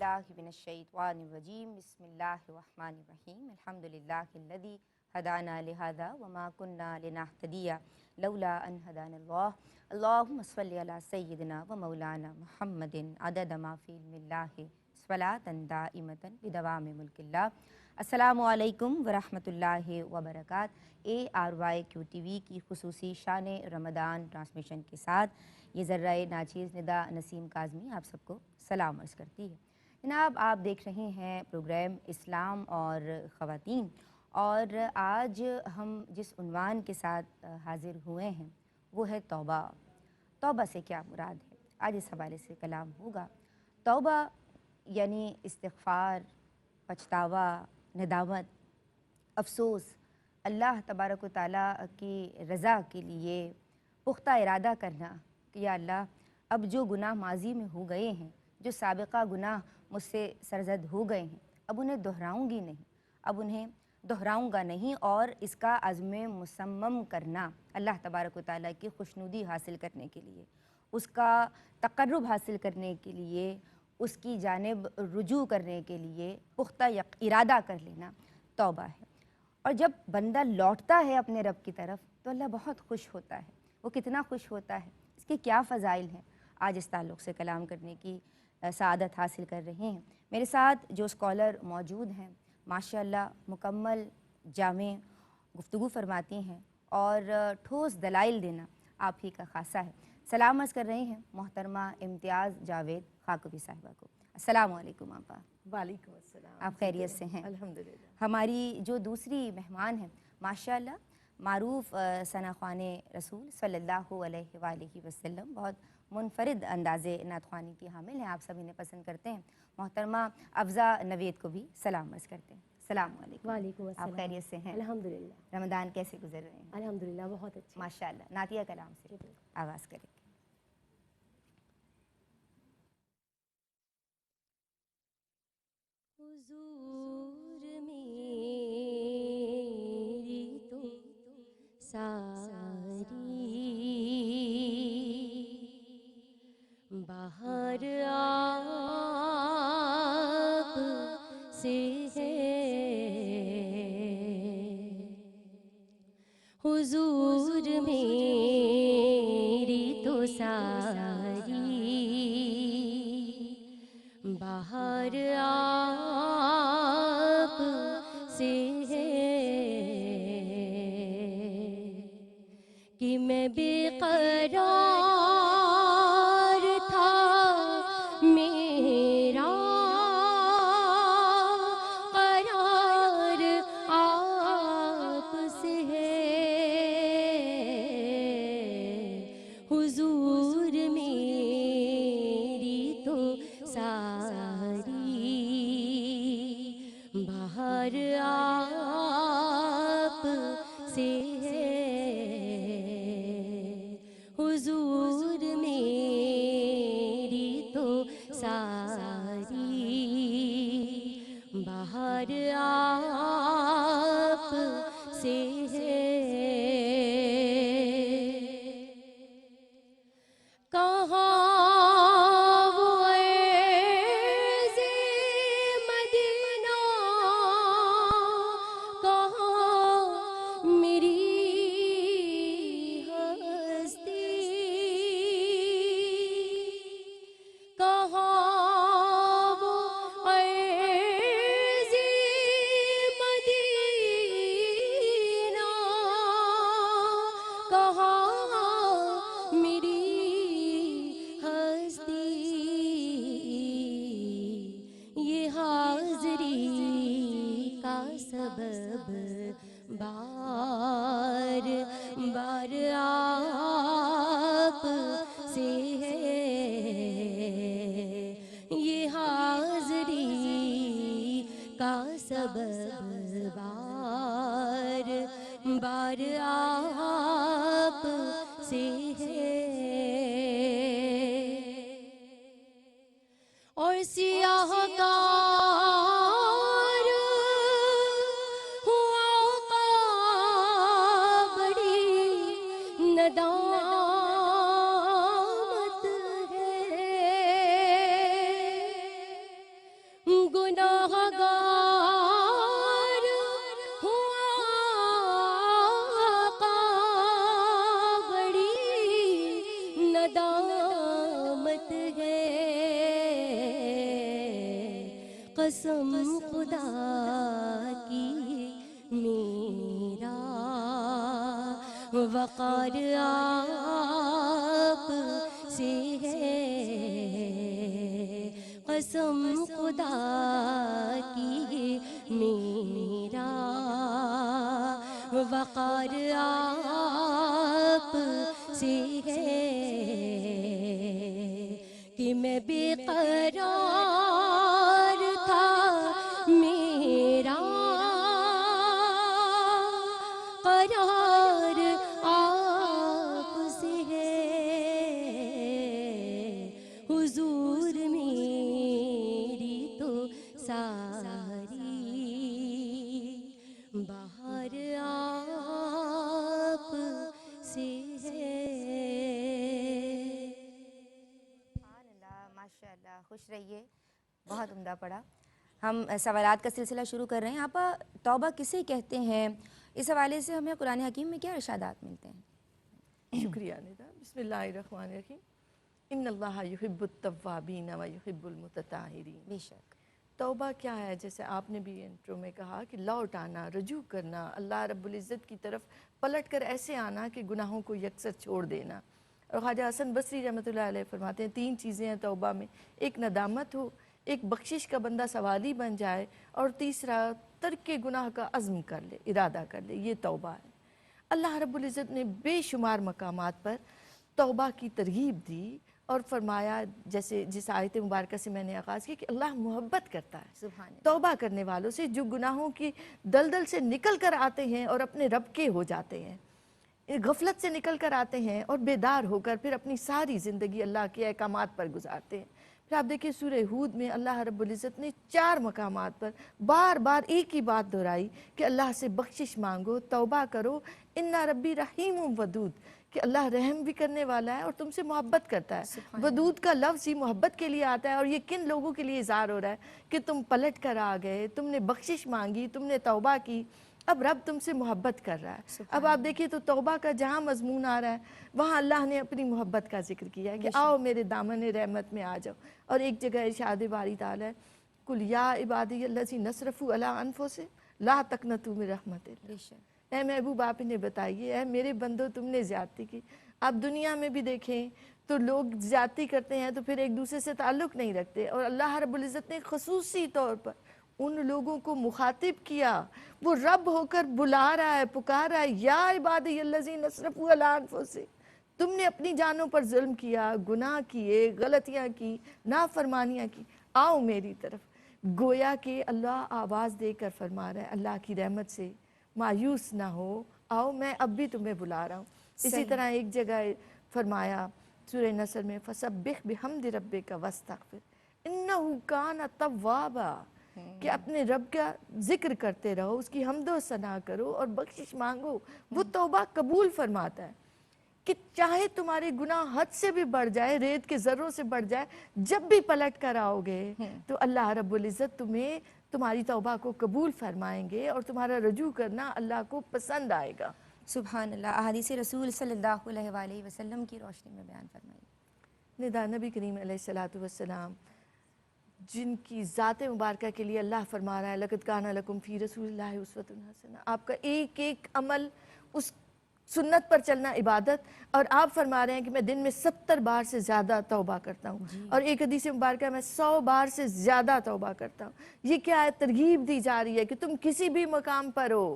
باللہ من الشیطان الرجیم بسم اللہ الرحمن الرحیم الحمد للہ الذی ہدانا لہذا وما کنا لنہتدی لولا ان ہدانا اللہ اللہم صلی علی سیدنا و مولانا محمد عدد ما فی علم اللہ صلاۃ دائمۃ بدوام ملک اللہ۔ السلام علیکم ورحمۃ اللہ وبرکاتہ۔ ARYQTV کی خصوصی شان رمضان ٹرانسمیشن کے ساتھ یہ ذرہ ناچیز ندا نسیم کاظمی آپ سب کو سلام عرض کرتی ہے۔ جناب، آپ دیکھ رہے ہیں پروگرام اسلام اور خواتین، اور آج ہم جس عنوان کے ساتھ حاضر ہوئے ہیں وہ ہے توبہ۔ توبہ سے کیا مراد ہے، آج اس حوالے سے کلام ہوگا۔ توبہ یعنی استغفار، پچھتاوا، ندامت، افسوس، اللہ تبارک و تعالیٰ کی رضا کے لیے پختہ ارادہ کرنا کہ یا اللہ اب جو گناہ ماضی میں ہو گئے ہیں، جو سابقہ گناہ مجھ سے سرزد ہو گئے ہیں، اب انہیں دہراؤں گا نہیں، اور اس کا عزم مصمم کرنا اللہ تبارک و تعالیٰ کی خوشنودی حاصل کرنے کے لیے، اس کا تقرب حاصل کرنے کے لیے، اس کی جانب رجوع کرنے کے لیے پختہ ارادہ کر لینا توبہ ہے۔ اور جب بندہ لوٹتا ہے اپنے رب کی طرف تو اللہ بہت خوش ہوتا ہے۔ وہ کتنا خوش ہوتا ہے، اس کے کیا فضائل ہیں، آج اس تعلق سے کلام کرنے کی سعادت حاصل کر رہے ہیں۔ میرے ساتھ جو اسکالر موجود ہیں ماشاءاللہ مکمل جامع گفتگو فرماتی ہیں اور ٹھوس دلائل دینا آپ ہی کا خاصہ ہے۔ سلام عرض کر رہے ہیں محترمہ امتیاز جاوید خاکوی صاحبہ کو۔ السلام علیکم آپا۔ وعلیکم السلام۔ آپ خیریت سے ہیں؟ الحمدللہ۔ ہماری جو دوسری مہمان ہیں ماشاءاللہ معروف ثنا خوان رسول صلی اللہ علیہ وآلہ وسلم، بہت منفرد انداز نعت خوانی کی حامل ہیں، آپ سب انہیں پسند کرتے ہیں۔ محترمہ افضا نوید کو بھی سلام عرض کرتے ہیں۔ السلام علیکم۔ وعلیکم السلام۔ آپ خیریت سے ہیں؟ الحمدللہ۔ رمضان کیسے گزر رہے ہیں؟ الحمدللہ بہت اچھا۔ ماشاءاللہ۔ نعتیہ کلام سے آغاز کریں۔ حضور میری تو ساری بہار آپ سے ہے، حضور میری تو ساری بہار آپ سے ہے کہ میں بے قرار تھا، میرا قرار آپ سے ہے، حضور میری تو ساری بہار آپ سے ہے، حضور میری تو ساری بہار آپ سے ہے۔ کہاں وہ عرض مدینہ، کہاں میری ہستی، کہاں وہ عرض مدینہ، کہاں میری ہستی، یہ حاضری کا سبب بار بار آپ سے ہے، یہ حاضری کا سبب بار بار آپ سے ہے، اور سیاہ کار ہوا کا بڑی ندامت ہے، قسم خدا کی میرا وقار آپ سے ہے، قسم خدا کی میرا وقار آپ سے ہے کہ میں بے قرار تھا میرا قرار آپ سے ہے، حضور میری تو ساری بہار آپ سے ہے۔ سبحان اللہ، ماشاء اللہ، خوش رہیے، بہت عمدہ پڑھا۔ ہم سوالات کا سلسلہ شروع کر رہے ہیں۔ آپ توبہ کسے کہتے ہیں، اس حوالے سے ہمیں قرآن حکیم میں کیا ارشادات ملتے ہیں؟ شکریہ ندا۔ بسم اللہ الرحمن الرحیم۔ ان اللہ یحب التوابین و یحب المتطہرین۔ بے شک۔ توبہ کیا ہے؟ جیسے آپ نے بھی انٹرو میں کہا کہ لوٹ آنا، رجوع کرنا، اللہ رب العزت کی طرف پلٹ کر ایسے آنا کہ گناہوں کو یکسر چھوڑ دینا۔ اور خواجہ حسن بصری رحمۃ اللہ علیہ فرماتے ہیں 3 چیزیں ہیں توبہ میں، ایک ندامت ہو، ایک بخشش کا بندہ سوالی بن جائے، اور تیسرا ترک گناہ کا عزم کر لے، ارادہ کر لے، یہ توبہ ہے۔ اللہ رب العزت نے بے شمار مقامات پر توبہ کی ترغیب دی اور فرمایا، جیسے جس آیت مبارکہ سے میں نے آغاز کی، کہ اللہ محبت کرتا ہے سبحان اللہ۔ توبہ کرنے والوں سے، جو گناہوں کی دلدل سے نکل کر آتے ہیں اور اپنے رب کے ہو جاتے ہیں، غفلت سے نکل کر آتے ہیں اور بیدار ہو کر پھر اپنی ساری زندگی اللہ کے احکامات پر گزارتے ہیں۔ پھر آپ دیکھیں سورہ ہود میں اللہ رب العزت نے 4 مقامات پر بار بار ایک ہی بات دہرائی کہ اللہ سے بخشش مانگو، توبہ کرو، ان ربی رحیم ودود، کہ اللہ رحم بھی کرنے والا ہے اور تم سے محبت کرتا ہے۔ ودود کا لفظ ہی محبت کے لیے آتا ہے، اور یہ کن لوگوں کے لیے اظہار ہو رہا ہے کہ تم پلٹ کر آ گئے، تم نے بخشش مانگی، تم نے توبہ کی، اب رب تم سے محبت کر رہا ہے۔ اب آپ دیکھیے تو توبہ کا جہاں مضمون آ رہا ہے وہاں اللہ نے اپنی محبت کا ذکر کیا ہے کہ آؤ میرے دامن رحمت میں آ جاؤ۔ اور ایک جگہ ارشاد باری تعالیٰ ہے، قُلْ يَا عِبَادِيَ الَّذِينَ أَسْرَفُوا عَلَىٰ أَنفُسِهِمْ لَا تَقْنَطُوا مِن رحمت اللہ۔ اے محبوب آپ انہیں بتائیے، اے میرے بندو تم نے زیادتی کی۔ آپ دنیا میں بھی دیکھیں تو لوگ زیادتی کرتے ہیں تو پھر ایک دوسرے سے تعلق نہیں رکھتے، اور اللہ رب العزت نے خصوصی طور پر ان لوگوں کو مخاطب کیا، وہ رب ہو کر بلا رہا ہے، پکار رہا ہے، یا عبادی الذین اسرفوا علی انفسہم، تم نے اپنی جانوں پر ظلم کیا، گناہ کیے، غلطیاں کی، نافرمانیاں کی، آؤ میری طرف۔ گویا کہ اللہ آواز دے کر فرما رہا ہے اللہ کی رحمت سے مایوس نہ ہو، آؤ میں اب بھی تمہیں بلا رہا ہوں۔ اسی طرح ایک جگہ فرمایا سورہ نصر میں فَسَبِّحْ بِحَمْدِ رَبِّكَ وَاسْتَغْفِرْ إِنَّهُ كَانَ تَوَّابًا، کہ اپنے رب کا ذکر کرتے رہو، اس کی حمد و ثنا کرو اور بخشش مانگو، وہ توبہ قبول فرماتا ہے۔ کہ چاہے تمہارے گناہ حد سے بھی بڑھ جائے، ریت کے ذروں سے بڑھ جائے، جب بھی پلٹ کر آؤ گے تو اللہ رب العزت تمہیں تمہاری توبہ کو قبول فرمائیں گے، اور تمہارا رجوع کرنا اللہ کو پسند آئے گا۔ سبحان اللہ۔ احادیث رسول صلی اللہ علیہ وآلہ وسلم کی روشنی میں بیان فرمائیے۔ ندا نبی کریم علیہ السلام جن کی ذات مبارکہ کے لیے اللہ فرما رہا ہے لَقَدْ كَانَ لَكُمْ فِي رَسُولِ اللَّهِ أُسْوَةٌ حَسَنَةٌ، آپ کا ایک ایک عمل اس سنت پر چلنا عبادت، اور آپ فرما رہے ہیں کہ میں دن میں 70 بار سے زیادہ توبہ کرتا ہوں، اور ایک حدیث مبارکہ میں 100 بار سے زیادہ توبہ کرتا ہوں۔ یہ کیا ہے؟ ترغیب دی جا رہی ہے کہ تم کسی بھی مقام پر ہو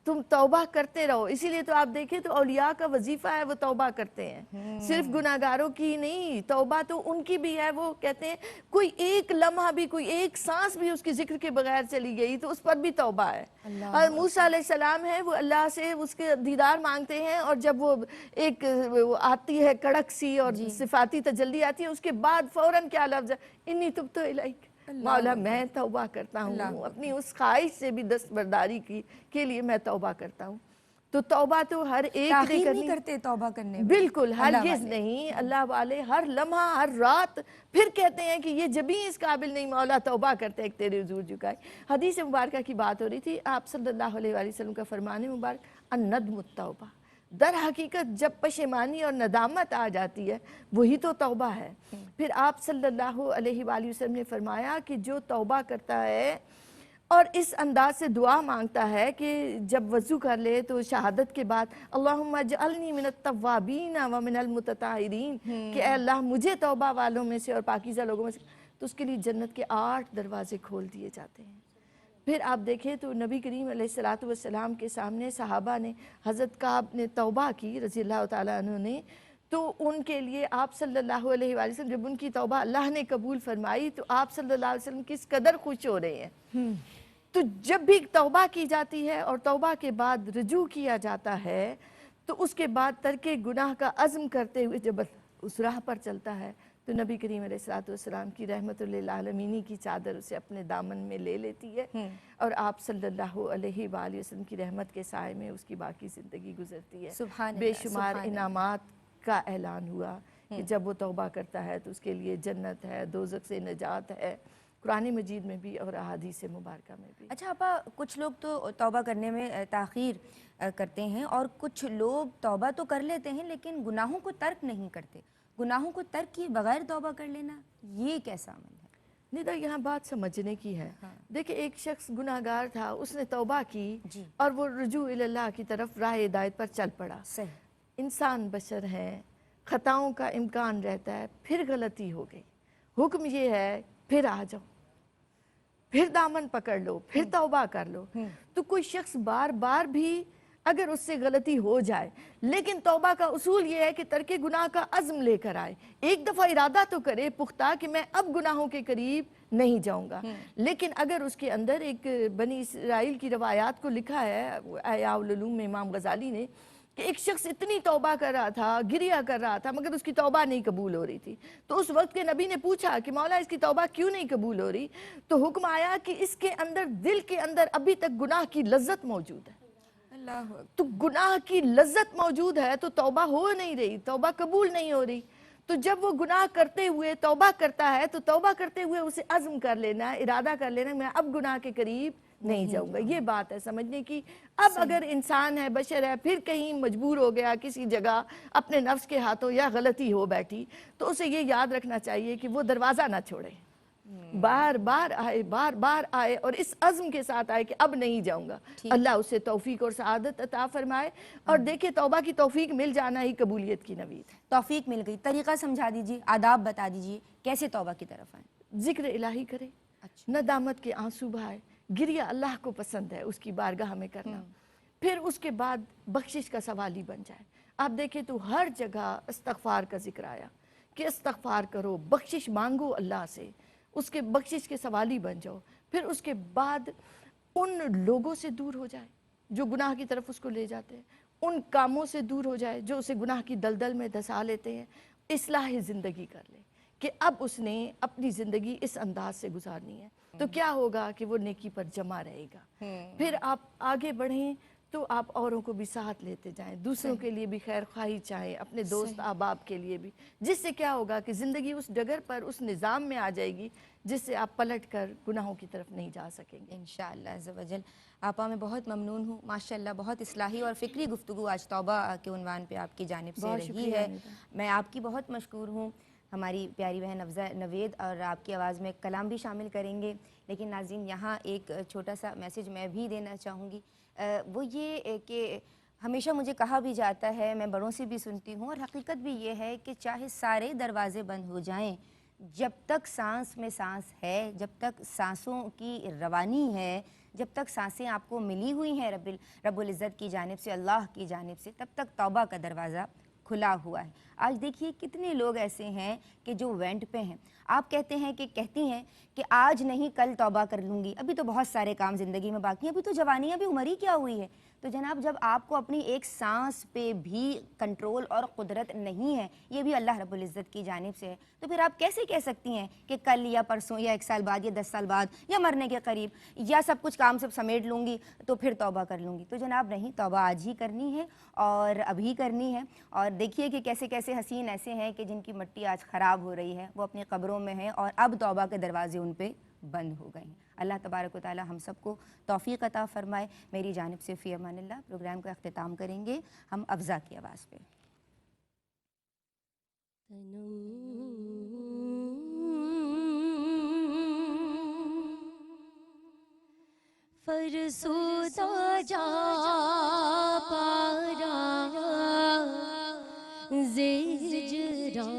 تم توبہ کرتے رہو۔ اسی لیے تو آپ دیکھیں تو اولیاء کا وظیفہ ہے وہ توبہ کرتے ہیں، صرف گناہگاروں کی نہیں، توبہ تو ان کی بھی ہے۔ وہ کہتے ہیں کوئی ایک لمحہ بھی، کوئی ایک سانس بھی اس کے ذکر کے بغیر چلی گئی تو اس پر بھی توبہ ہے۔ اور موسیٰ علیہ السلام ہے، وہ اللہ سے اس کے دیدار مانگتے ہیں، اور جب وہ ایک آتی ہے کڑک سی اور صفاتی تجلی آتی ہے، اس کے بعد فوراً کیا لفظ ہے؟ انی تبت الیک، مولا میں توبہ کرتا ہوں، اپنی اس خواہش سے بھی دستبرداری کے لیے میں توبہ کرتا ہوں۔ تو توبہ تو ہر ایک نے تاخیر کرنی، نہیں کرتے توبہ کرنے میں، بالکل ہرگز نہیں۔ اللہ والے ہر لمحہ ہر رات پھر کہتے ہیں کہ یہ جبھی اس قابل نہیں مولا توبہ کرتے ہیں کہ تیرے حضور جھکائے۔ حدیث مبارکہ کی بات ہو رہی تھی، آپ صلی اللہ علیہ وآلہ وسلم کا فرمان مبارک الندم التوبہ، در حقیقت جب پشیمانی اور ندامت آ جاتی ہے وہی تو توبہ ہے۔ پھر آپ صلی اللہ علیہ وآلہ وسلم نے فرمایا کہ جو توبہ کرتا ہے اور اس انداز سے دعا مانگتا ہے کہ جب وضو کر لے تو شہادت کے بعد اللہم اجعلنی من التوابین ومن المتطہرین، کہ اے اللہ مجھے توبہ والوں میں سے اور پاکیزہ لوگوں میں سے، تو اس کے لیے جنت کے 8 دروازے کھول دیے جاتے ہیں۔ پھر آپ دیکھیں تو نبی کریم علیہ السلام کے سامنے صحابہ نے، حضرت کعب نے توبہ کی رضی اللہ تعالیٰ عنہ نے، تو ان کے لیے آپ صلی اللہ علیہ وآلہ وسلم جب ان کی توبہ اللہ نے قبول فرمائی تو آپ صلی اللہ علیہ وسلم کس قدر خوش ہو رہے ہیں۔ تو جب بھی توبہ کی جاتی ہے اور توبہ کے بعد رجوع کیا جاتا ہے تو اس کے بعد ترک گناہ کا عزم کرتے ہوئے جب اس راہ پر چلتا ہے تو نبی کریم علیہ السلام کی رحمت للعالمین کی چادر اسے اپنے دامن میں لے لیتی ہے اور آپ صلی اللہ علیہ وآلہ وسلم کی رحمت کے سائے میں اس کی باقی زندگی گزرتی ہے۔ سبحان بے اللہ، شمار سبحان اللہ۔ انعامات کا اعلان ہوا کہ جب وہ توبہ کرتا ہے تو اس کے لیے جنت ہے، دوزخ سے نجات ہے، قرآن مجید میں بھی اور احادیث مبارکہ میں بھی۔ اچھا آپا، کچھ لوگ تو توبہ کرنے میں تاخیر کرتے ہیں اور کچھ لوگ توبہ تو کر لیتے ہیں لیکن گناہوں کو ترک نہیں کرتے۔ گناہوں کو ترک کیے بغیر توبہ کر لینا، یہ کیسا عمل ہے؟ ندا یہاں بات سمجھنے کی ہے۔ دیکھیں ایک شخص گناہگار تھا، اس نے توبہ کی جی۔ اور وہ رجوع اللہ کی طرف راہ ہدایت پر چل پڑا۔ صحیح۔ انسان بشر ہیں، خطاؤں کا امکان رہتا ہے، پھر غلطی ہو گئی، حکم یہ ہے پھر آ جاؤ، پھر دامن پکڑ لو، پھر توبہ کر لو۔ تو کوئی شخص بار بار بھی اگر اس سے غلطی ہو جائے لیکن توبہ کا اصول یہ ہے کہ ترک گناہ کا عزم لے کر آئے، ایک دفعہ ارادہ تو کرے پختہ کہ میں اب گناہوں کے قریب نہیں جاؤں گا، لیکن اگر اس کے اندر ایک بنی اسرائیل کی روایات کو لکھا ہے احیاء العلوم میں امام غزالی نے کہ ایک شخص اتنی توبہ کر رہا تھا، گریا کر رہا تھا، مگر اس کی توبہ نہیں قبول ہو رہی تھی، تو اس وقت کے نبی نے پوچھا کہ مولا اس کی توبہ کیوں نہیں قبول ہو رہی؟ تو حکم آیا کہ اس کے اندر، دل کے اندر ابھی تک گناہ کی لذت موجود ہے۔ اللہ تو گناہ کی لذت موجود ہے تو توبہ ہو نہیں رہی، توبہ قبول نہیں ہو رہی۔ تو جب وہ گناہ کرتے ہوئے توبہ کرتا ہے تو توبہ کرتے ہوئے اسے عزم کر لینا ہے، ارادہ کر لینا ہے میں اب گناہ کے قریب نہیں جاؤں گا۔ یہ بات ہے سمجھنے کی۔ اب اگر انسان ہے، بشر ہے، پھر کہیں مجبور ہو گیا کسی جگہ اپنے نفس کے ہاتھوں یا غلطی ہو بیٹھی تو اسے یہ یاد رکھنا چاہیے کہ وہ دروازہ نہ چھوڑے، بار بار آئے، بار بار آئے اور اس عزم کے ساتھ آئے کہ اب نہیں جاؤں گا۔ اللہ اسے توفیق اور سعادت عطا فرمائے۔ اور دیکھیں توبہ کی توفیق مل جانا ہی قبولیت کی نوید ہے۔ توفیق مل گئی، طریقہ سمجھا دیجیے، آداب بتا دیجیے، کیسے توبہ کی طرف آئیں؟ ذکر الہی کرے، ندامت کے آنسو بہائے، گریہ اللہ کو پسند ہے اس کی بارگاہ میں کرنا، پھر اس کے بعد بخشش کا سوالی بن جائے۔ آپ دیکھیں تو ہر جگہ استغفار کا ذکر آیا کہ استغفار کرو، بخشش مانگو اللہ سے، اس کے بخشش کے سوالی بن جاؤ۔ پھر اس کے بعد ان لوگوں سے دور ہو جائے جو گناہ کی طرف اس کو لے جاتے ہیں، ان کاموں سے دور ہو جائے جو اسے گناہ کی دلدل میں دھسا لیتے ہیں، اصلاح زندگی کر لے کہ اب اس نے اپنی زندگی اس انداز سے گزارنی ہے، تو کیا ہوگا کہ وہ نیکی پر جمع رہے گا۔ پھر آپ آگے بڑھیں تو آپ اوروں کو بھی ساتھ لیتے جائیں، دوسروں کے لیے بھی خیر خواہی چاہیں، اپنے دوست احباب کے لیے بھی، جس سے کیا ہوگا کہ زندگی اس ڈگر پر، اس نظام میں آ جائے گی جس سے آپ پلٹ کر گناہوں کی طرف نہیں جا سکیں گے۔ انشاءاللہ عز و جل۔ آپا میں بہت ممنون ہوں، ماشاءاللہ بہت اصلاحی اور فکری گفتگو آج توبہ کے عنوان پہ آپ کی جانب سے بہت رہی شکریہ ہے۔ نیدا۔ میں آپ کی بہت مشکور ہوں۔ ہماری پیاری بہن افضہ نوید اور آپ کی آواز میں کلام بھی شامل کریں گے، لیکن ناظرین یہاں ایک چھوٹا سا میسیج میں بھی دینا چاہوں گی، وہ یہ کہ ہمیشہ مجھے کہا بھی جاتا ہے، میں بڑوں سے بھی سنتی ہوں اور حقیقت بھی یہ ہے کہ چاہے سارے دروازے بند ہو جائیں، جب تک سانس میں سانس ہے، جب تک سانسوں کی روانی ہے، جب تک سانسیں آپ کو ملی ہوئی ہیں رب العزت کی جانب سے، اللہ کی جانب سے، تب تک توبہ کا دروازہ کھلا ہوا ہے۔ آج دیکھیے کتنے لوگ ایسے ہیں کہ جو وینٹ پہ ہیں، آپ کہتے ہیں کہ کہتی ہیں کہ آج نہیں کل توبہ کر لوں گی، ابھی تو بہت سارے کام زندگی میں باقی ہیں، ابھی تو جوانی، ابھی عمر ہی کیا ہوئی ہے۔ تو جناب جب آپ کو اپنی ایک سانس پہ بھی کنٹرول اور قدرت نہیں ہے، یہ بھی اللہ رب العزت کی جانب سے ہے، تو پھر آپ کیسے کہہ سکتی ہیں کہ کل یا پرسوں یا 1 سال بعد یا 10 سال بعد یا مرنے کے قریب یا سب کچھ کام سب سمیٹ لوں گی تو پھر توبہ کر لوں گی؟ تو جناب نہیں، توبہ آج ہی کرنی ہے اور ابھی کرنی ہے۔ اور دیکھیے کہ کیسے کیسے حسین ایسے ہیں کہ جن کی مٹی آج خراب ہو رہی ہے، وہ اپنی قبروں میں ہیں اور اب توبہ کے دروازے ان پہ بند ہو گئے ہیں۔ اللہ تبارک و تعالی ہم سب کو توفیق عطا فرمائے۔ میری جانب سے فی امان اللہ پروگرام کا اختتام کریں گے ہم افزا کی آواز پہ۔ فرسودہ جا پارا زجرا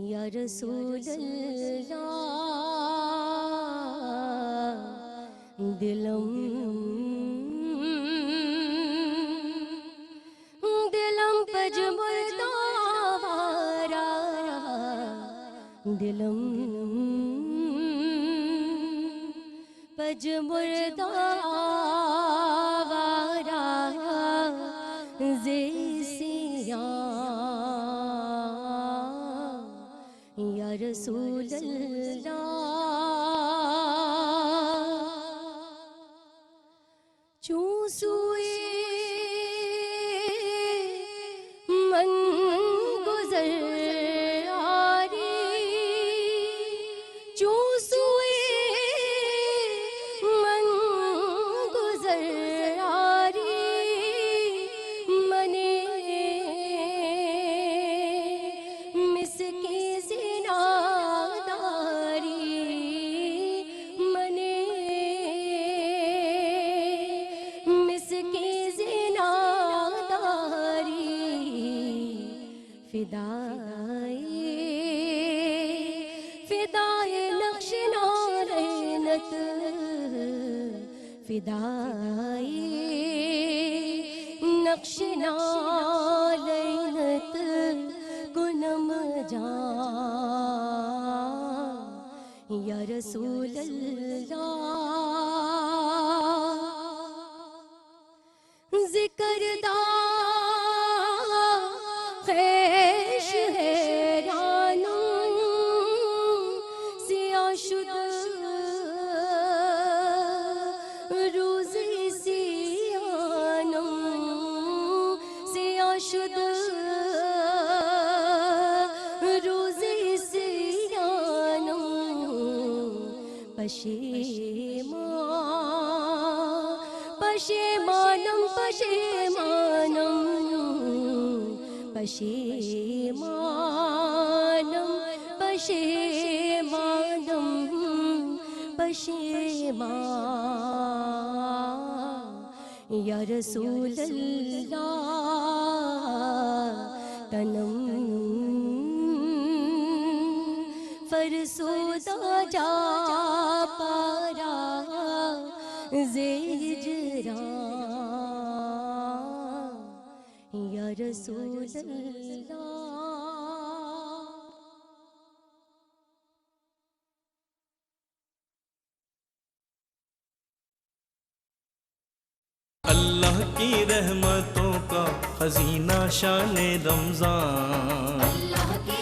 یا رسول اللہ دلم پج مردہ وارا دلم پج مردہ وارا زیسیاں یا رسول اللہ چوں سوئے من گزر آری چوں سوئے من گزر آری منے مس کی زناداری منے مس کی زناداری فدائے نقش نارینت فدائے نقش نارینت کنم جان یا رسول اللہ ذکر دا خیش حیرانم سیاہ شد روز سیانم سیاہ شد روز سیانم پشیمانم پشیمانم پشیمانم پشیمانم پشیمان یا رسول اللہ تنم فرسودہ جا پارا زجرا یا رسول اللہ اللہ کی رحمتوں کا خزینہ شان رمضان، اللہ کی